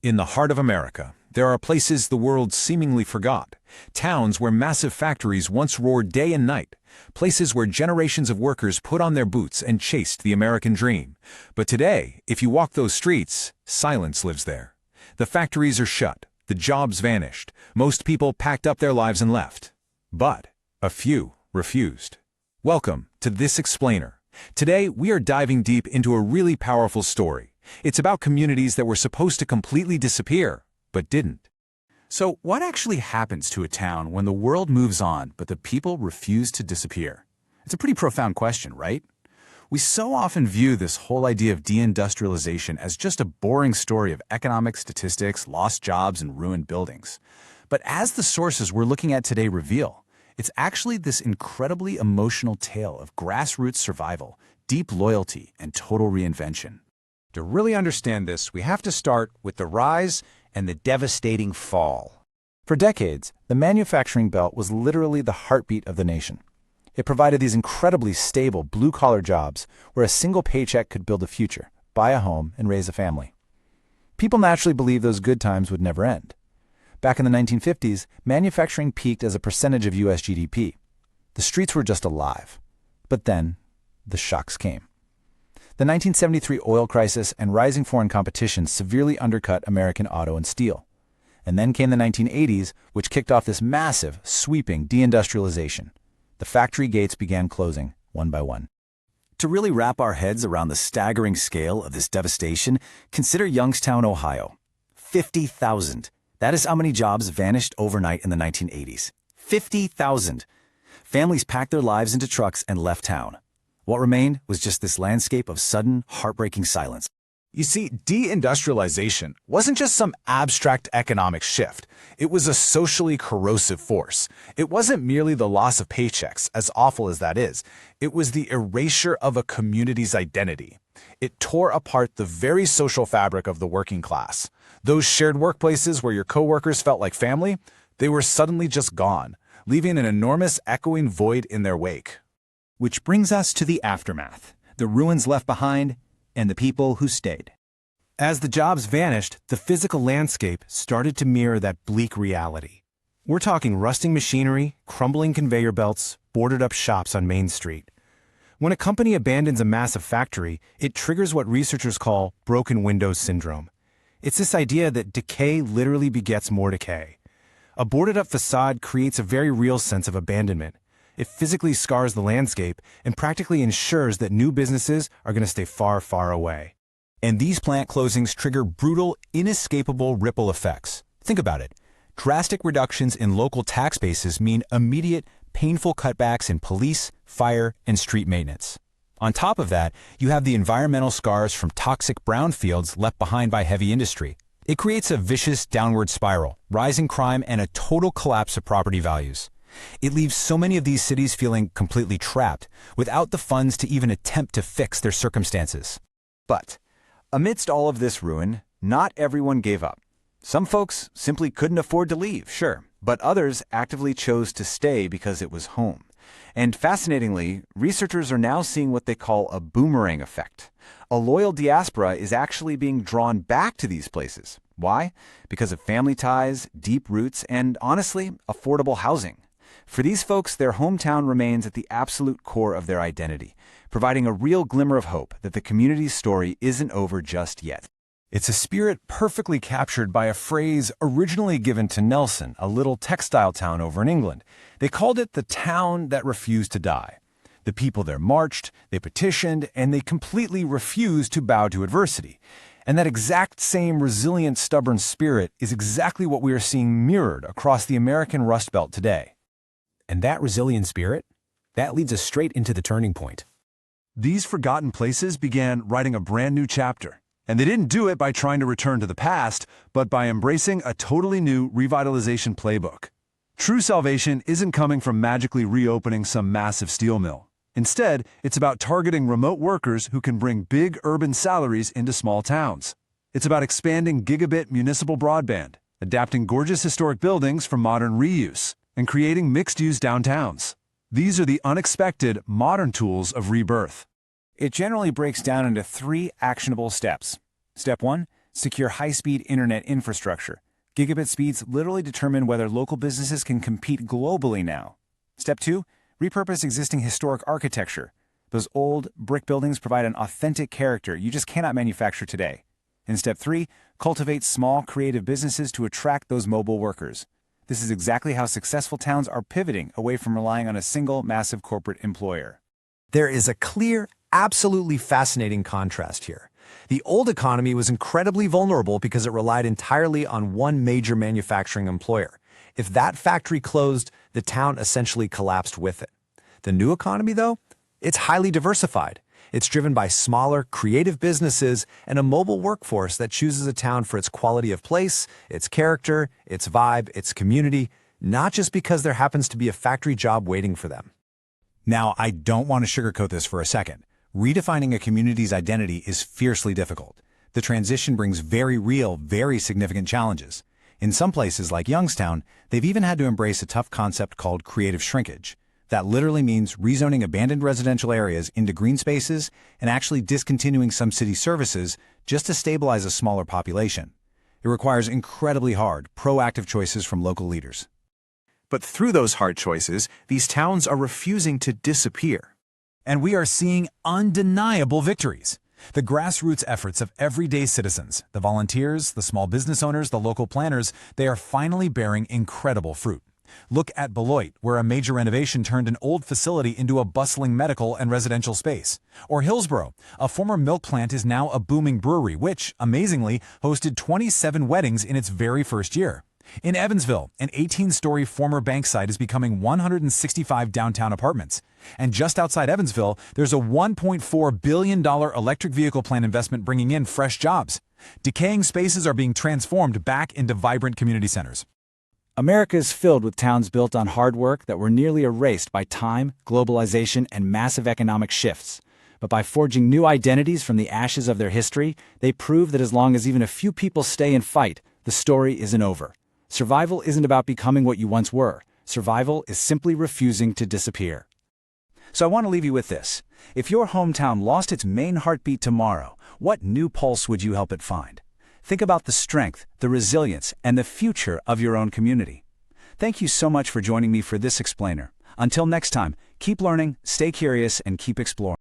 In the heart of America, there are places the world seemingly forgot. Towns where massive factories once roared day and night. Places where generations of workers put on their boots and chased the American dream. But today, if you walk those streets, silence lives there. The factories are shut. The jobs vanished. Most people packed up their lives and left. But a few refused. Welcome to This Explainer. Today, we are diving deep into a really powerful story. It's about communities that were supposed to completely disappear, but didn't. So what actually happens to a town when the world moves on, but the people refuse to disappear? It's a pretty profound question, right? We so often view this whole idea of deindustrialization as just a boring story of economic statistics, lost jobs, and ruined buildings. But as the sources we're looking at today reveal, it's actually this incredibly emotional tale of grassroots survival, deep loyalty, and total reinvention. To really understand this, we have to start with the rise and the devastating fall. For decades, the manufacturing belt was literally the heartbeat of the nation. It provided these incredibly stable blue-collar jobs where a single paycheck could build a future, buy a home, and raise a family. People naturally believed those good times would never end. Back in the 1950s, manufacturing peaked as a percentage of U.S. GDP. The streets were just alive. But then, the shocks came. The 1973 oil crisis and rising foreign competition severely undercut American auto and steel. And then came the 1980s, which kicked off this massive, sweeping deindustrialization. The factory gates began closing, one by one. To really wrap our heads around the staggering scale of this devastation, consider Youngstown, Ohio. 50,000. That is how many jobs vanished overnight in the 1980s. 50,000. Families packed their lives into trucks and left town. What remained was just this landscape of sudden, heartbreaking silence. You see, deindustrialization wasn't just some abstract economic shift. It was a socially corrosive force. It wasn't merely the loss of paychecks, as awful as that is. It was the erasure of a community's identity. It tore apart the very social fabric of the working class. Those shared workplaces where your coworkers felt like family, they were suddenly just gone, leaving an enormous echoing void in their wake. Which brings us to the aftermath, the ruins left behind, and the people who stayed. As the jobs vanished, the physical landscape started to mirror that bleak reality. We're talking rusting machinery, crumbling conveyor belts, boarded-up shops on Main Street. When a company abandons a massive factory, it triggers what researchers call broken windows syndrome. It's this idea that decay literally begets more decay. A boarded-up facade creates a very real sense of abandonment. It physically scars the landscape and practically ensures that new businesses are going to stay far, far away. And these plant closings trigger brutal, inescapable ripple effects. Think about it. Drastic reductions in local tax bases mean immediate, painful cutbacks in police, fire, and street maintenance. On top of that, you have the environmental scars from toxic brownfields left behind by heavy industry. It creates a vicious downward spiral, rising crime, and a total collapse of property values. It leaves so many of these cities feeling completely trapped, without the funds to even attempt to fix their circumstances. But amidst all of this ruin, not everyone gave up. Some folks simply couldn't afford to leave, sure, but others actively chose to stay because it was home. And fascinatingly, researchers are now seeing what they call a boomerang effect. A loyal diaspora is actually being drawn back to these places. Why? Because of family ties, deep roots, and honestly, affordable housing. For these folks, their hometown remains at the absolute core of their identity, providing a real glimmer of hope that the community's story isn't over just yet. It's a spirit perfectly captured by a phrase originally given to Nelson, a little textile town over in England. They called it the town that refused to die. The people there marched, they petitioned, and they completely refused to bow to adversity. And that exact same resilient, stubborn spirit is exactly what we are seeing mirrored across the American Rust Belt today. And that resilient spirit, that leads us straight into the turning point. These forgotten places began writing a brand new chapter. And they didn't do it by trying to return to the past, but by embracing a totally new revitalization playbook. True salvation isn't coming from magically reopening some massive steel mill. Instead, it's about targeting remote workers who can bring big urban salaries into small towns. It's about expanding gigabit municipal broadband, adapting gorgeous historic buildings for modern reuse, and creating mixed-use downtowns. These are the unexpected, modern tools of rebirth. It generally breaks down into 3 actionable steps. Step 1, Secure high-speed internet infrastructure. Gigabit speeds literally determine whether local businesses can compete globally now. Step 2, repurpose existing historic architecture. Those old brick buildings provide an authentic character you just cannot manufacture today. In step 3, cultivate small, creative businesses to attract those mobile workers. This is exactly how successful towns are pivoting away from relying on a single, massive corporate employer. There is a clear, absolutely fascinating contrast here. The old economy was incredibly vulnerable because it relied entirely on one major manufacturing employer. If that factory closed, the town essentially collapsed with it. The new economy, though, it's highly diversified. It's driven by smaller, creative businesses and a mobile workforce that chooses a town for its quality of place, its character, its vibe, its community, not just because there happens to be a factory job waiting for them. Now, I don't want to sugarcoat this for a second. Redefining a community's identity is fiercely difficult. The transition brings very real, very significant challenges. In some places, like Youngstown, they've even had to embrace a tough concept called creative shrinkage. That literally means rezoning abandoned residential areas into green spaces and actually discontinuing some city services just to stabilize a smaller population. It requires incredibly hard, proactive choices from local leaders. But through those hard choices, these towns are refusing to disappear. And we are seeing undeniable victories. The grassroots efforts of everyday citizens, the volunteers, the small business owners, the local planners, they are finally bearing incredible fruit. Look at Beloit, where a major renovation turned an old facility into a bustling medical and residential space. Or Hillsborough, a former milk plant is now a booming brewery, which, amazingly, hosted 27 weddings in its very first year. In Evansville, an 18-story former bank site is becoming 165 downtown apartments. And just outside Evansville, there's a $1.4 billion electric vehicle plant investment bringing in fresh jobs. Decaying spaces are being transformed back into vibrant community centers. America is filled with towns built on hard work that were nearly erased by time, globalization, and massive economic shifts. But by forging new identities from the ashes of their history, they prove that as long as even a few people stay and fight, the story isn't over. Survival isn't about becoming what you once were. Survival is simply refusing to disappear. So I want to leave you with this. If your hometown lost its main heartbeat tomorrow, what new pulse would you help it find? Think about the strength, the resilience, and the future of your own community. Thank you so much for joining me for this explainer. Until next time, keep learning, stay curious, and keep exploring.